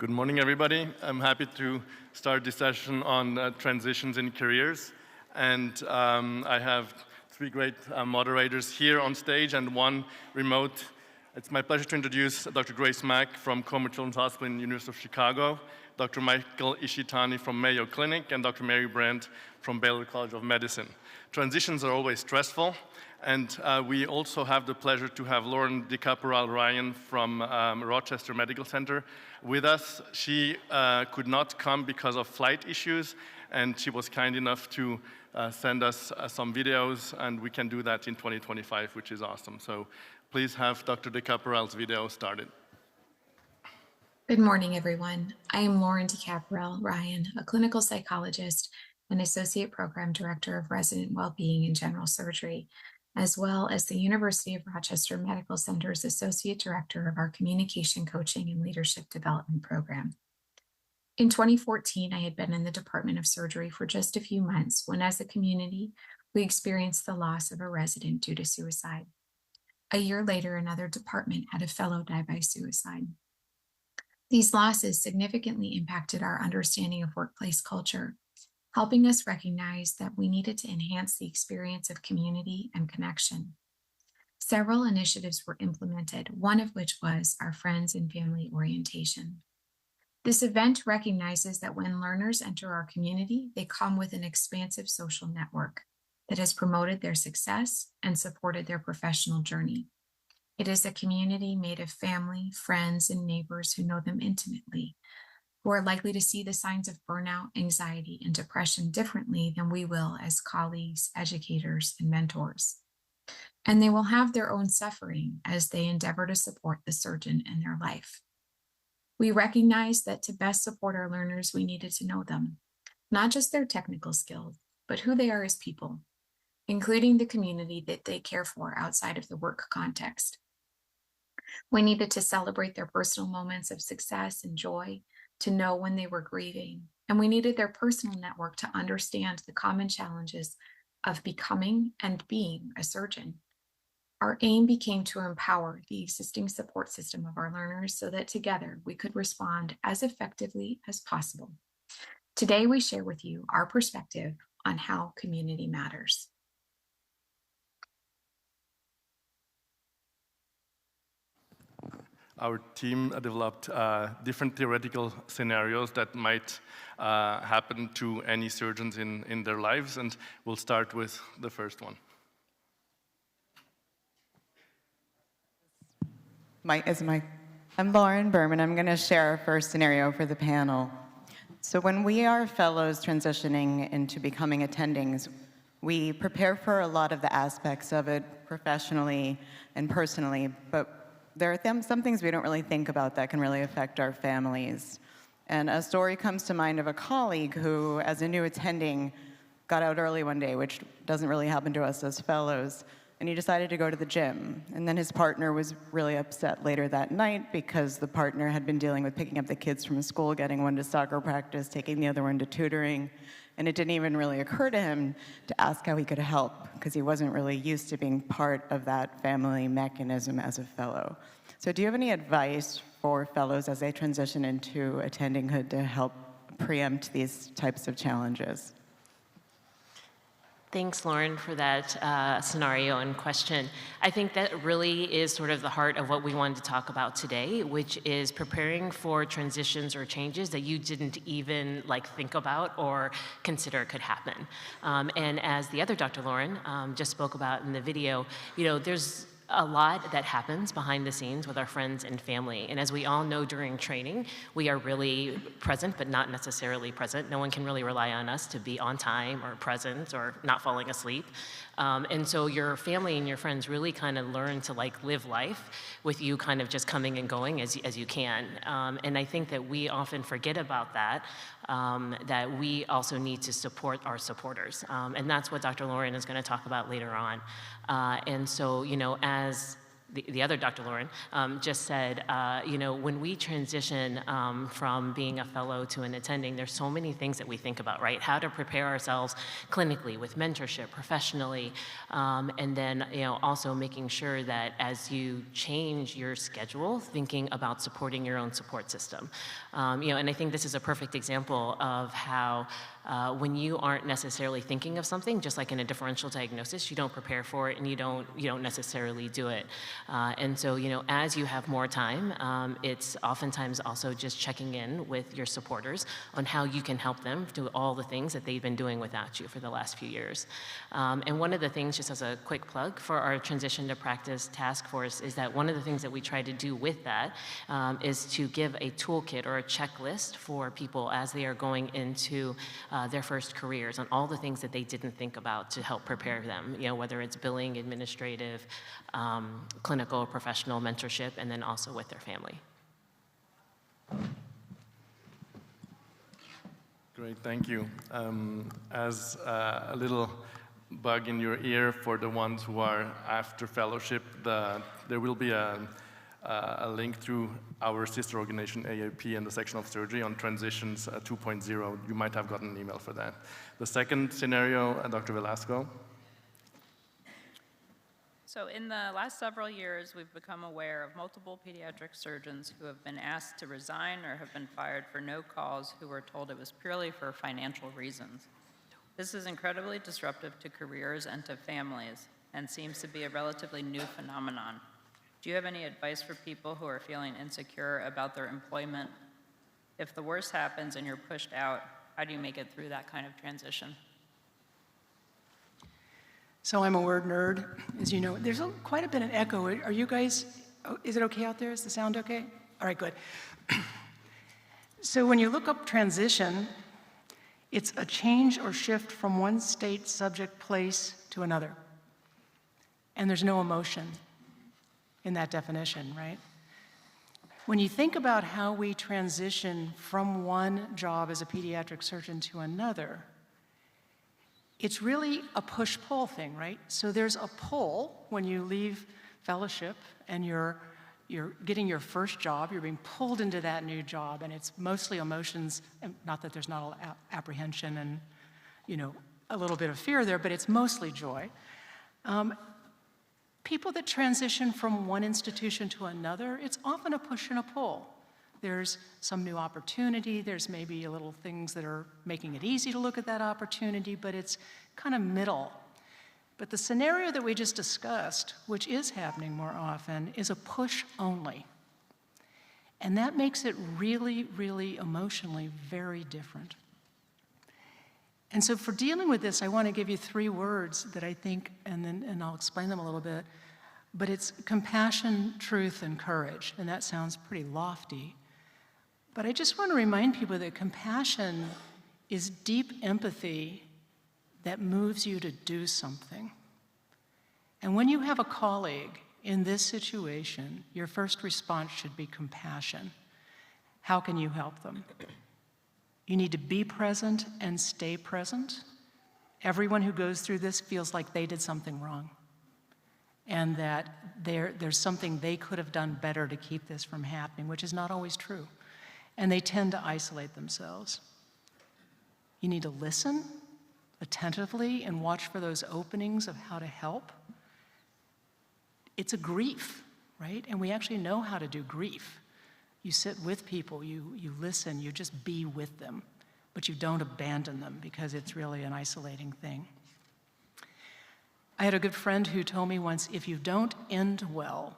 Good morning, everybody. I'm happy to start this session on transitions in careers. And I have three great moderators here on stage and one remote. It's my pleasure to introduce Dr. Grace Mack from Comer Children's Hospital in the University of Chicago, Dr. Michael Ishitani from Mayo Clinic, and Dr. Mary Brandt from Baylor College of Medicine. Transitions are always stressful, and we also have the pleasure to have Lauren DeCaporal-Ryan from Rochester Medical Center with us. She could not come because of flight issues, and she was kind enough to send us some videos, and we can do that in 2025, which is awesome. So please have Dr. DeCaporal's video started. Good morning, everyone. I am Lauren DeCaporal-Ryan, a clinical psychologist and Associate Program Director of Resident Wellbeing and General Surgery, as well as the University of Rochester Medical Center's Associate Director of our Communication Coaching and Leadership Development Program. In 2014, I had been in the Department of Surgery for just a few months when, as a community, we experienced the loss of a resident due to suicide. A year later, another department had a fellow die by suicide. These losses significantly impacted our understanding of workplace culture, helping us recognize that we needed to enhance the experience of community and connection. Several initiatives were implemented, one of which was our Friends and Family Orientation. This event recognizes that when learners enter our community, they come with an expansive social network that has promoted their success and supported their professional journey. It is a community made of family, friends, and neighbors who know them intimately, who are likely to see the signs of burnout, anxiety, and depression differently than we will as colleagues, educators, and mentors. And they will have their own suffering as they endeavor to support the surgeon in their life. We recognize that to best support our learners, we needed to know them, not just their technical skills, but who they are as people, including the community that they care for outside of the work context. We needed to celebrate their personal moments of success and joy, to know when they were grieving, and we needed their personal network to understand the common challenges of becoming and being a surgeon. Our aim became to empower the existing support system of our learners so that together we could respond as effectively as possible. Today, we share with you our perspective on how community matters. Our team developed different theoretical scenarios that might happen to any surgeons in their lives, and we'll start with the first one. I'm Lauren Berman. I'm going to share our first scenario for the panel. So when we are fellows transitioning into becoming attendings, we prepare for a lot of the aspects of it professionally and personally, but there are some things we don't really think about that can really affect our families. And a story comes to mind of a colleague who, as a new attending, got out early one day, which doesn't really happen to us as fellows, and he decided to go to the gym. And then his partner was really upset later that night because the partner had been dealing with picking up the kids from school, getting one to soccer practice, taking the other one to tutoring, and it didn't even really occur to him to ask how he could help because he wasn't really used to being part of that family mechanism as a fellow. So do you have any advice for fellows as they transition into attendinghood to help preempt these types of challenges? Thanks, Lauren, for that scenario and question. I think that really is sort of the heart of what we wanted to talk about today, which is preparing for transitions or changes that you didn't even think about or consider could happen. And as the other Dr. Lauren just spoke about in the video, there's a lot that happens behind the scenes with our friends and family. And as we all know during training, we are really present, but not necessarily present. No one can really rely on us to be on time or present or not falling asleep. And so your family and your friends really kind of learn to live life with you kind of just coming and going as you can. And I think that we often forget about that, that we also need to support our supporters. And that's what Dr. Lauren is going to talk about later on. And so, as the other Dr. Lauren just said, when we transition from being a fellow to an attending, there's so many things that we think about, right? How to prepare ourselves clinically with mentorship, professionally, and then also making sure that as you change your schedule, thinking about supporting your own support system. And I think this is a perfect example of how when you aren't necessarily thinking of something, just like in a differential diagnosis, you don't prepare for it and you don't necessarily do it. And so, as you have more time, it's oftentimes also just checking in with your supporters on how you can help them do all the things that they've been doing without you for the last few years. And one of the things, just as a quick plug for our Transition to Practice Task Force, is that one of the things that we try to do with that is to give a toolkit or a checklist for people as they are going into their first careers on all the things that they didn't think about to help prepare them, whether it's billing, administrative, clinical, professional mentorship, and then also with their family. Great, thank you. As a little bug in your ear for the ones who are after fellowship, there will be a link through our sister organization AAP and the section of surgery on Transitions 2.0. You might have gotten an email for that. The second scenario, Dr. Velasco. So in the last several years, we've become aware of multiple pediatric surgeons who have been asked to resign or have been fired for no cause, who were told it was purely for financial reasons. This is incredibly disruptive to careers and to families and seems to be a relatively new phenomenon. Do you have any advice for people who are feeling insecure about their employment? If the worst happens and you're pushed out, how do you make it through that kind of transition? So I'm a word nerd, as you know. There's quite a bit of echo. Are you guys, is it okay out there? Is the sound okay? All right, good. So when you look up transition, it's a change or shift from one state, subject, place to another. And there's no emotion in that definition, right? When you think about how we transition from one job as a pediatric surgeon to another, it's really a push-pull thing, right? So there's a pull when you leave fellowship and you're getting your first job, you're being pulled into that new job, and it's mostly emotions, and not that there's not a lot of apprehension and, a little bit of fear there, but it's mostly joy. People that transition from one institution to another, it's often a push and a pull. There's some new opportunity, there's maybe a little things that are making it easy to look at that opportunity, but it's kind of middle. But the scenario that we just discussed, which is happening more often, is a push only. And that makes it really, really emotionally very different. And so for dealing with this, I want to give you 3 words that I think, and I'll explain them a little bit, but it's compassion, truth, and courage. And that sounds pretty lofty. But I just want to remind people that compassion is deep empathy that moves you to do something. And when you have a colleague in this situation, your first response should be compassion. How can you help them? You need to be present and stay present. Everyone who goes through this feels like they did something wrong, and that there's something they could have done better to keep this from happening, which is not always true. And they tend to isolate themselves. You need to listen attentively and watch for those openings of how to help. It's a grief, right? And we actually know how to do grief. You sit with people, you listen, you just be with them, but you don't abandon them because it's really an isolating thing. I had a good friend who told me once, if you don't end well,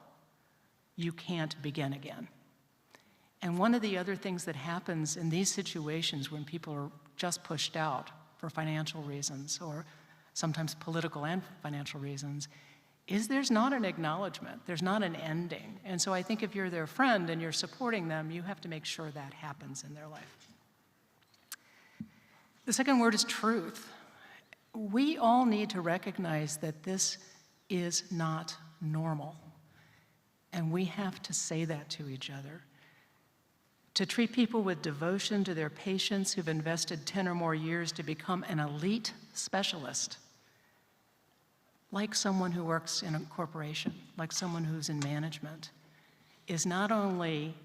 you can't begin again. And one of the other things that happens in these situations when people are just pushed out for financial reasons, or sometimes political and financial reasons, is there's not an acknowledgement, there's not an ending. And so I think if you're their friend and you're supporting them, you have to make sure that happens in their life. The second word is truth. We all need to recognize that this is not normal. And we have to say that to each other. To treat people with devotion to their patients who've invested 10 or more years to become an elite specialist like someone who works in a corporation, like someone who's in management, is not only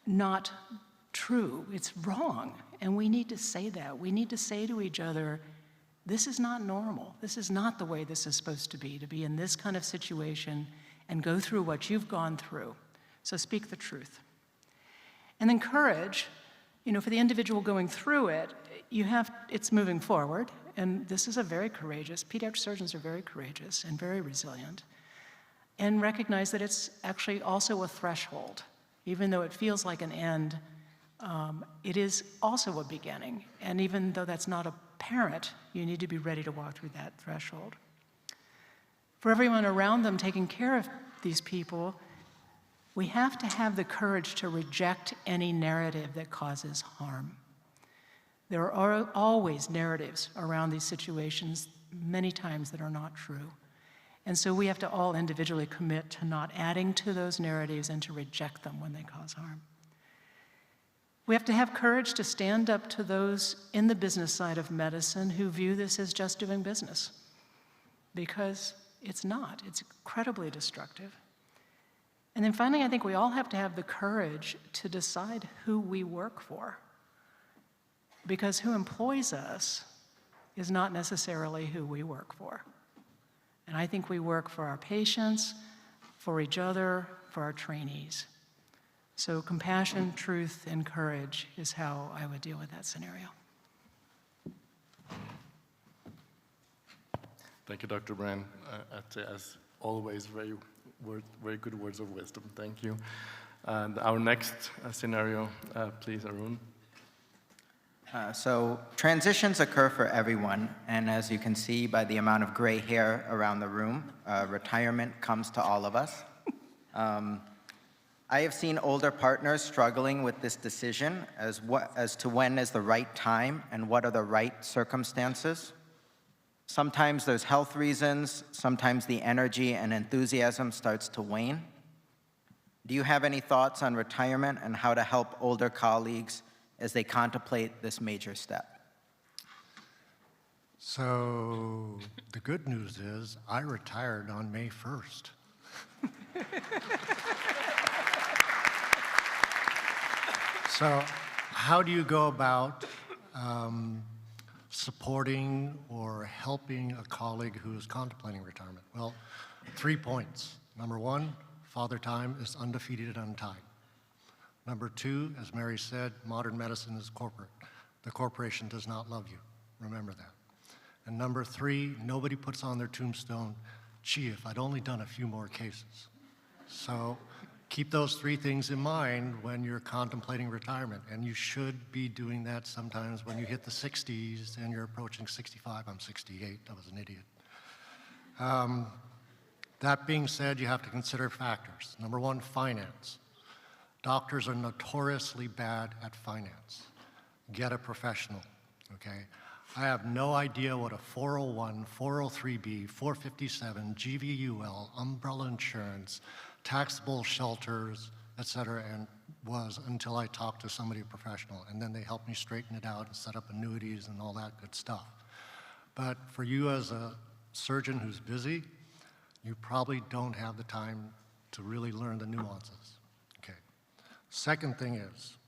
not true, it's wrong. And we need to say that. We need to say to each other, this is not normal. This is not the way this is supposed to be in this kind of situation and go through what you've gone through. So speak the truth. And then courage, for the individual going through it, it's moving forward. And this is pediatric surgeons are very courageous and very resilient. And recognize that it's actually also a threshold. Even though it feels like an end, it is also a beginning. And even though that's not apparent, you need to be ready to walk through that threshold. For everyone around them taking care of these people, we have to have the courage to reject any narrative that causes harm. There are always narratives around these situations, many times that are not true. And so we have to all individually commit to not adding to those narratives and to reject them when they cause harm. We have to have courage to stand up to those in the business side of medicine who view this as just doing business, because it's not. It's incredibly destructive. And then finally, I think we all have to have the courage to decide who we work for, because who employs us is not necessarily who we work for. And I think we work for our patients, for each other, for our trainees. So compassion, truth, and courage is how I would deal with that scenario. Thank you, Dr. Brand. As always, very good words of wisdom. Thank you. And our next scenario, please, Arun. So transitions occur for everyone, and as you can see by the amount of gray hair around the room, retirement comes to all of us. I have seen older partners struggling with this decision as to when is the right time and what are the right circumstances. Sometimes there's health reasons, sometimes the energy and enthusiasm starts to wane. Do you have any thoughts on retirement and how to help older colleagues as they contemplate this major step? So the good news is I retired on May 1st. So how do you go about supporting or helping a colleague who is contemplating retirement? Well, 3 points. Number one, Father Time is undefeated and untied. Number two, as Mary said, modern medicine is corporate. The corporation does not love you. Remember that. And number three, nobody puts on their tombstone, gee, if I'd only done a few more cases. So keep those 3 things in mind when you're contemplating retirement. And you should be doing that sometimes when you hit the 60s and you're approaching 65. I'm 68. I was an idiot. That being said, you have to consider factors. Number one, finance. Doctors are notoriously bad at finance. Get a professional, okay? I have no idea what a 401, 403B, 457, GVUL, umbrella insurance, taxable shelters, et cetera, and was until I talked to somebody professional. And then they helped me straighten it out and set up annuities and all that good stuff. But for you as a surgeon who's busy, you probably don't have the time to really learn the nuances. Okay. Second thing is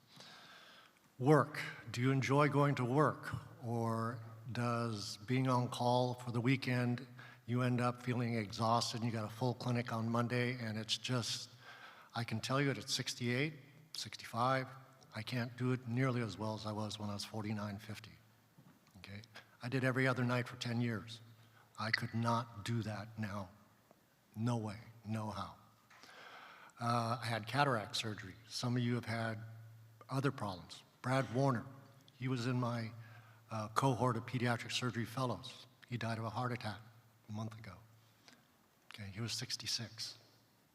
work. Do you enjoy going to work? Or does being on call for the weekend, you end up feeling exhausted and you got a full clinic on Monday and it's just, I can tell you at 68, 65, I can't do it nearly as well as I was when I was 49, 50. Okay? I did every other night for 10 years. I could not do that now. No way, no how. I had cataract surgery. Some of you have had other problems. Brad Warner, he was in my cohort of pediatric surgery fellows. He died of a heart attack a month ago. Okay, he was 66.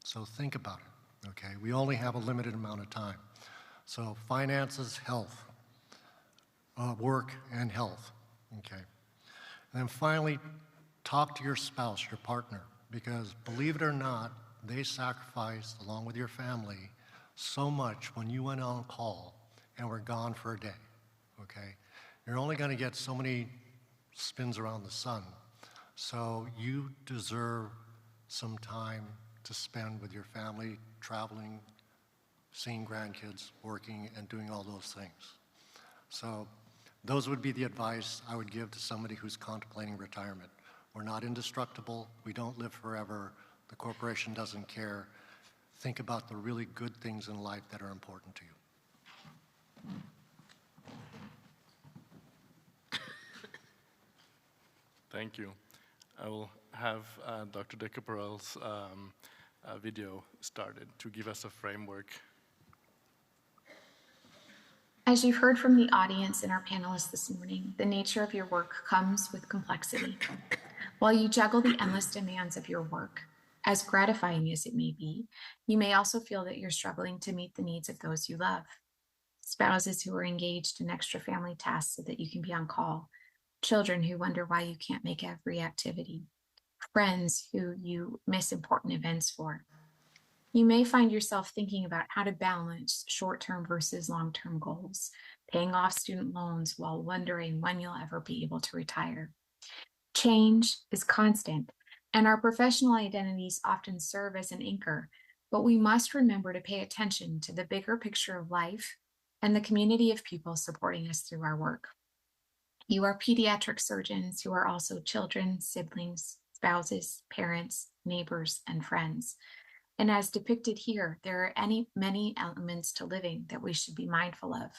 So think about it, okay? We only have a limited amount of time. So finances, health, work and health, okay? And then finally, talk to your spouse, your partner, because believe it or not, they sacrificed, along with your family, so much when you went on call and were gone for a day, okay? You're only gonna get so many spins around the sun. So you deserve some time to spend with your family, traveling, seeing grandkids, working, and doing all those things. So those would be the advice I would give to somebody who's contemplating retirement. We're not indestructible. We don't live forever. The corporation doesn't care. Think about the really good things in life that are important to you. Thank you. I will have Dr. De Caparel's video started to give us a framework. As you've heard from the audience and our panelists this morning, the nature of your work comes with complexity. While you juggle the endless demands of your work, as gratifying as it may be, you may also feel that you're struggling to meet the needs of those you love. Spouses who are engaged in extra family tasks so that you can be on call, children who wonder why you can't make every activity, friends who you miss important events for. You may find yourself thinking about how to balance short-term versus long-term goals, paying off student loans while wondering when you'll ever be able to retire. Change is constant, and our professional identities often serve as an anchor, but we must remember to pay attention to the bigger picture of life and the community of people supporting us through our work. You are pediatric surgeons who are also children, siblings, spouses, parents, neighbors, and friends. And as depicted here, there are many elements to living that we should be mindful of.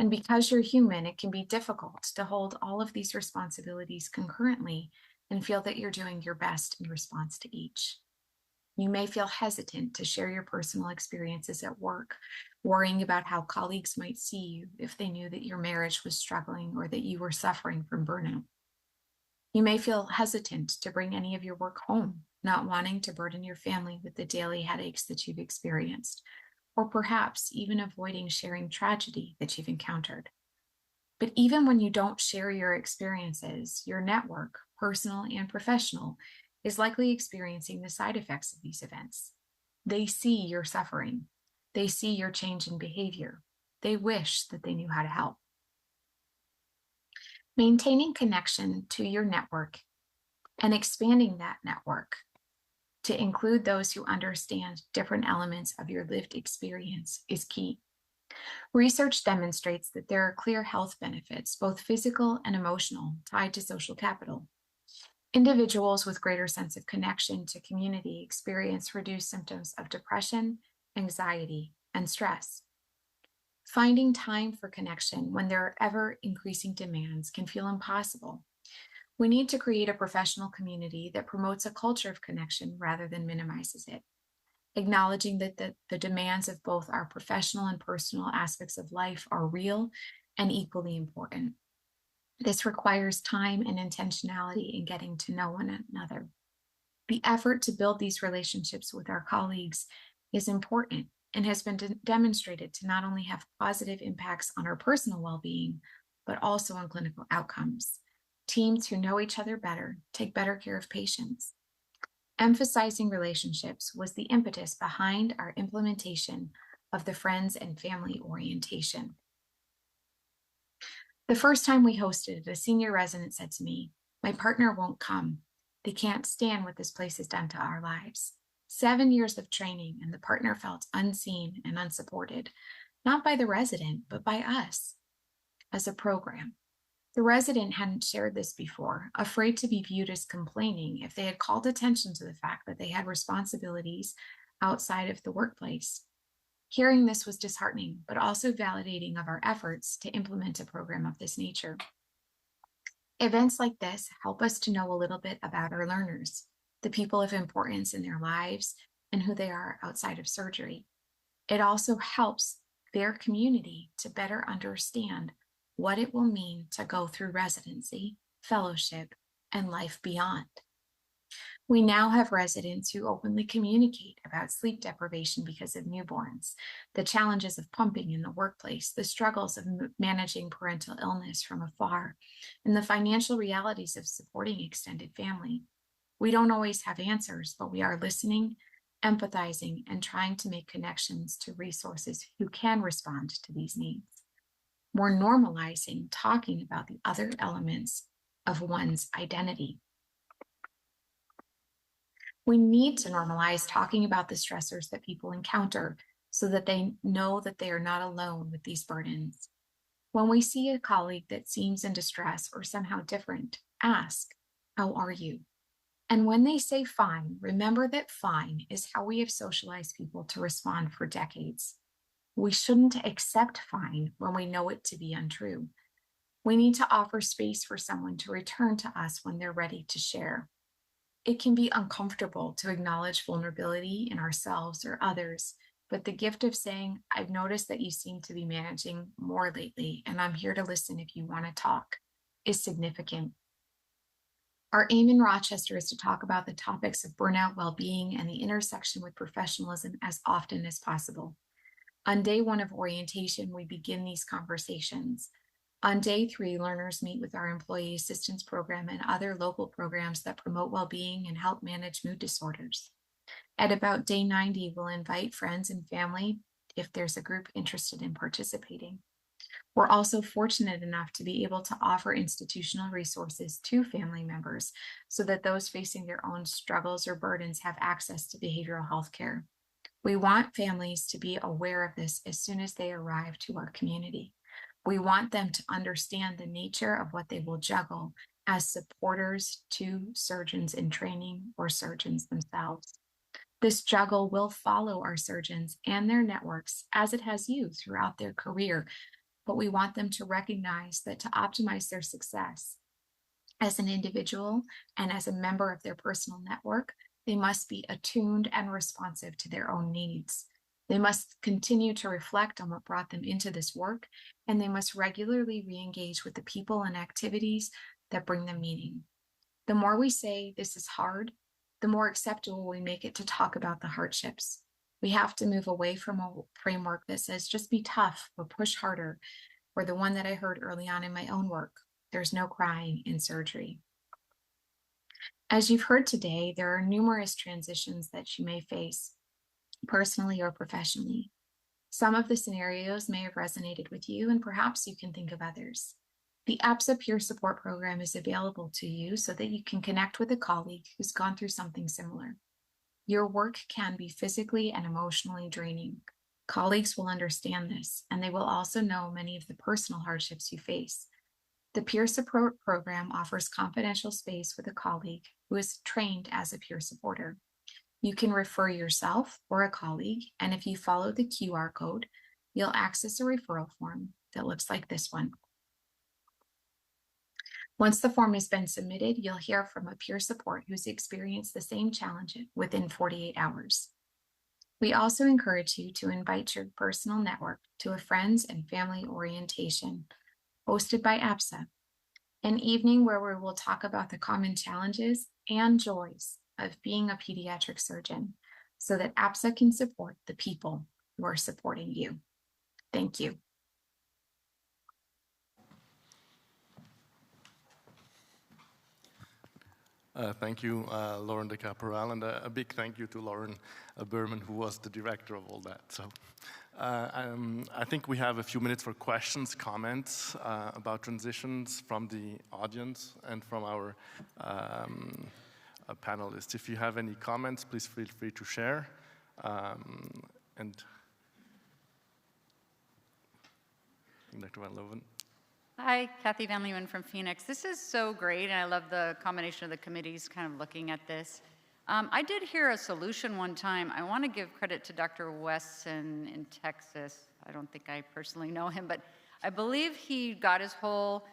And because you're human, it can be difficult to hold all of these responsibilities concurrently and feel that you're doing your best in response to each. You may feel hesitant to share your personal experiences at work, worrying about how colleagues might see you if they knew that your marriage was struggling or that you were suffering from burnout. You may feel hesitant to bring any of your work home, not wanting to burden your family with the daily headaches that you've experienced, or perhaps even avoiding sharing tragedy that you've encountered. But even when you don't share your experiences, your network, personal and professional, is likely experiencing the side effects of these events. They see your suffering. They see your change in behavior. They wish that they knew how to help. Maintaining connection to your network and expanding that network to include those who understand different elements of your lived experience is key. Research demonstrates that there are clear health benefits, both physical and emotional, tied to social capital. Individuals with greater sense of connection to community experience reduced symptoms of depression, anxiety, and stress. Finding time for connection when there are ever increasing demands can feel impossible. We need to create a professional community that promotes a culture of connection rather than minimizes it, acknowledging that the demands of both our professional and personal aspects of life are real and equally important. This requires time and intentionality in getting to know one another. The effort to build these relationships with our colleagues is important and has been demonstrated to not only have positive impacts on our personal well-being, but also on clinical outcomes. Teams who know each other better take better care of patients. Emphasizing relationships was the impetus behind our implementation of the friends and family orientation. The first time we hosted it, a senior resident said to me, "My partner won't come. They can't stand what this place has done to our lives." 7 years of training, and the partner felt unseen and unsupported, not by the resident, but by us as a program. The resident hadn't shared this before, afraid to be viewed as complaining if they had called attention to the fact that they had responsibilities outside of the workplace. Hearing this was disheartening, but also validating of our efforts to implement a program of this nature. Events like this help us to know a little bit about our learners, the people of importance in their lives, and who they are outside of surgery. It also helps their community to better understand what it will mean to go through residency, fellowship, and life beyond. We now have residents who openly communicate about sleep deprivation because of newborns, the challenges of pumping in the workplace, the struggles of managing parental illness from afar, and the financial realities of supporting extended family. We don't always have answers, but we are listening, empathizing, and trying to make connections to resources who can respond to these needs. More normalizing talking about the other elements of one's identity. We need to normalize talking about the stressors that people encounter so that they know that they are not alone with these burdens. When we see a colleague that seems in distress or somehow different, ask, "How are you?" And when they say fine, remember that fine is how we have socialized people to respond for decades. We shouldn't accept fine when we know it to be untrue. We need to offer space for someone to return to us when they're ready to share. It can be uncomfortable to acknowledge vulnerability in ourselves or others, but the gift of saying, "I've noticed that you seem to be managing more lately, and I'm here to listen if you want to talk," is significant. Our aim in Rochester is to talk about the topics of burnout, well-being, and the intersection with professionalism as often as possible. On day 1 of orientation, we begin these conversations. On day 3, learners meet with our employee assistance program and other local programs that promote well-being and help manage mood disorders. At about day 90, we'll invite friends and family if there's a group interested in participating. We're also fortunate enough to be able to offer institutional resources to family members so that those facing their own struggles or burdens have access to behavioral health care. We want families to be aware of this as soon as they arrive to our community. We want them to understand the nature of what they will juggle as supporters to surgeons in training or surgeons themselves. This juggle will follow our surgeons and their networks as it has you throughout their career, but we want them to recognize that to optimize their success as an individual and as a member of their personal network, they must be attuned and responsive to their own needs. They must continue to reflect on what brought them into this work, and they must regularly re-engage with the people and activities that bring them meaning. The more we say this is hard, the more acceptable we make it to talk about the hardships. We have to move away from a framework that says just be tough or push harder, or the one that I heard early on in my own work, there's no crying in surgery. As you've heard today, there are numerous transitions that you may face, personally or professionally. Some of the scenarios may have resonated with you, and perhaps you can think of others. The APSA Peer Support Program is available to you so that you can connect with a colleague who's gone through something similar. Your work can be physically and emotionally draining. Colleagues will understand this, and they will also know many of the personal hardships you face. The Peer Support Program offers confidential space with a colleague who is trained as a peer supporter. You can refer yourself or a colleague, and if you follow the QR code, you'll access a referral form that looks like this one. Once the form has been submitted, you'll hear from a peer support who's experienced the same challenge within 48 hours. We also encourage you to invite your personal network to a friends and family orientation hosted by APSA, an evening where we will talk about the common challenges and joys of being a pediatric surgeon so that APSA can support the people who are supporting you. Thank you. Thank you, Lauren DeCaporal, and a big thank you to Lauren Berman, who was the director of all that. So I think we have a few minutes for questions, comments about transitions from the audience and from our panelists. If you have any comments, please feel free to share. And Dr. Van Loven. Hi, Kathy Van Leeuwen from Phoenix. This is so great, and I love the combination of the committees kind of looking at this. I did hear a solution one time. I want to give credit to Dr. Wesson in Texas. I don't think I personally know him, but I believe he got his whole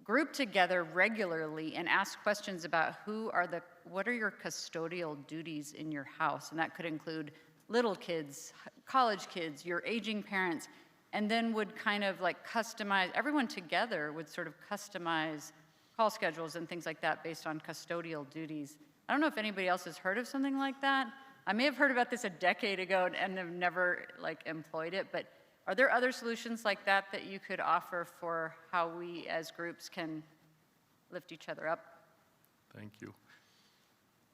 group together regularly and asked questions about what are your custodial duties in your house? And that could include little kids, college kids, your aging parents, and then would kind of like customize, everyone together would sort of customize call schedules and things like that based on custodial duties. I don't know if anybody else has heard of something like that. I may have heard about this a decade ago and have never like employed it, but are there other solutions like that that you could offer for how we as groups can lift each other up? Thank you.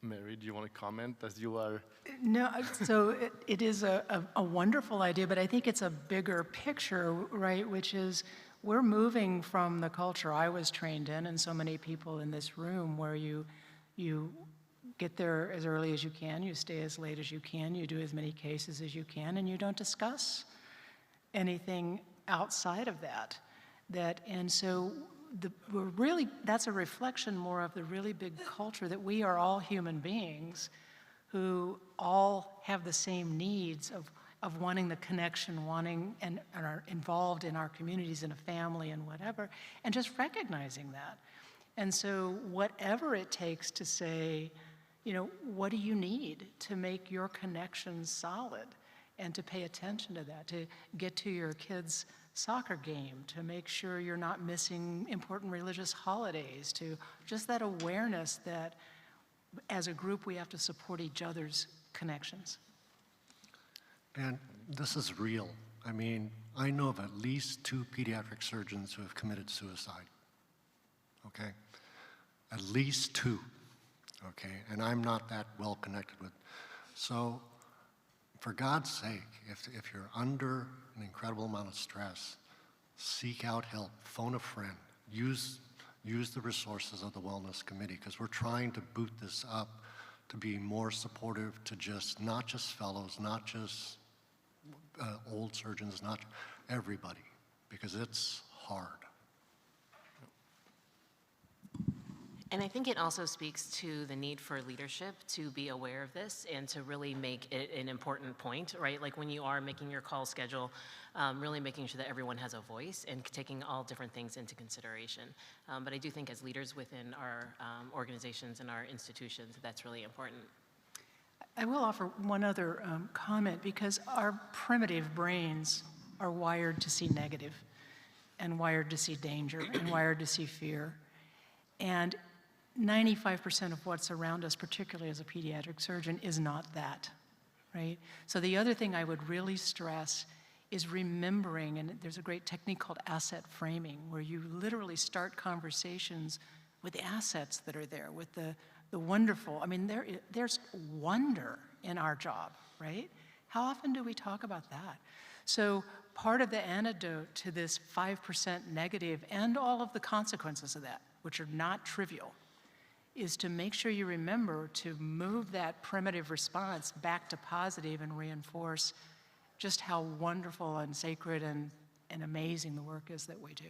Mary, do you want to comment as you are? No, so it is a wonderful idea, but I think it's a bigger picture, right, which is we're moving from the culture I was trained in and so many people in this room where you get there as early as you can, you stay as late as you can, you do as many cases as you can, and you don't discuss anything outside of that. And so that's a reflection more of the really big culture that we are all human beings who all have the same needs of wanting the connection, wanting and are involved in our communities, in a family and whatever, and just recognizing that. And so whatever it takes to say, you know, what do you need to make your connections solid, and to pay attention to that, to get to your kids' soccer game, to make sure you're not missing important religious holidays, to just that awareness that as a group we have to support each other's connections. And this is real. I mean, I know of at least 2 pediatric surgeons who have committed suicide, okay? At least 2, okay? And I'm not that well connected with. So for God's sake, if you're under an incredible amount of stress, seek out help, phone a friend, use the resources of the Wellness Committee, because we're trying to boot this up to be more supportive to not just fellows, not just old surgeons, not everybody, because it's hard. And I think it also speaks to the need for leadership to be aware of this and to really make it an important point, right? Like when you are making your call schedule, really making sure that everyone has a voice and taking all different things into consideration. But I do think as leaders within our organizations and our institutions, that's really important. I will offer one other comment, because our primitive brains are wired to see negative and wired to see danger and wired to see fear. And 95% of what's around us, particularly as a pediatric surgeon, is not that, right? So the other thing I would really stress is remembering, and there's a great technique called asset framing, where you literally start conversations with the assets that are there, with the wonderful. I mean, there's wonder in our job, right? How often do we talk about that? So part of the antidote to this 5% negative and all of the consequences of that, which are not trivial, is to make sure you remember to move that primitive response back to positive and reinforce just how wonderful and sacred and amazing the work is that we do.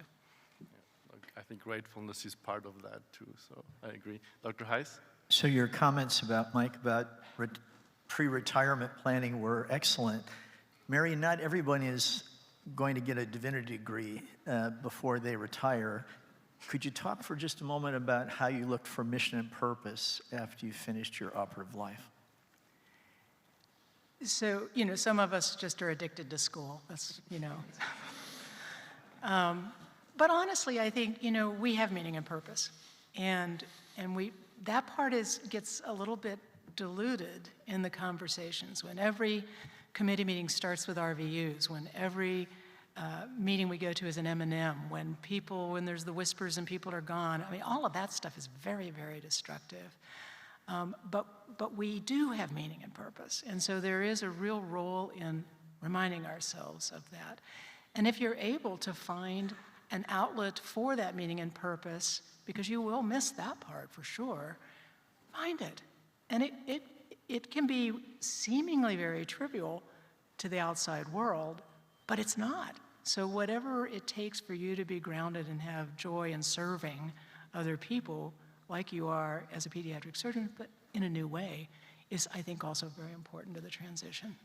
I think gratefulness is part of that too, so I agree. Dr. Heiss? So your comments about, Mike, about pre-retirement planning were excellent. Mary, not everyone is going to get a divinity degree before they retire. Could you talk for just a moment about how you looked for mission and purpose after you finished your operative life? So, you know, some of us just are addicted to school. That's, you know. But honestly, I think, you know, we have meaning and purpose. And that part gets a little bit diluted in the conversations. When every committee meeting starts with RVUs, when every meeting we go to is an M&M, when there's the whispers and people are gone, I mean, all of that stuff is very, very destructive. But we do have meaning and purpose. And so there is a real role in reminding ourselves of that. And if you're able to find an outlet for that meaning and purpose, because you will miss that part for sure, find it. And it can be seemingly very trivial to the outside world, but it's not. So whatever it takes for you to be grounded and have joy in serving other people, like you are as a pediatric surgeon, but in a new way, is, I think, also very important to the transition.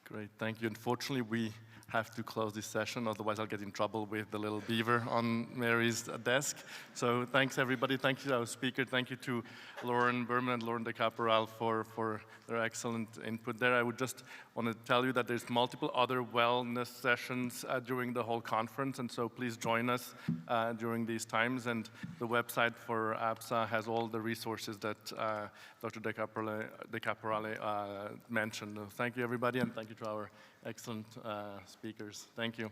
Great, thank you. Unfortunately, we have to close this session, otherwise I'll get in trouble with the little beaver on Mary's desk. So thanks, everybody. Thank you to our speaker. Thank you to Lauren Berman and Lauren DeCaporal for their excellent input there. I would just want to tell you that there's multiple other wellness sessions during the whole conference, and so please join us during these times. And the website for APSA has all the resources that Dr. DeCaporale mentioned. Thank you, everybody, and thank you to our excellent speakers. Thank you.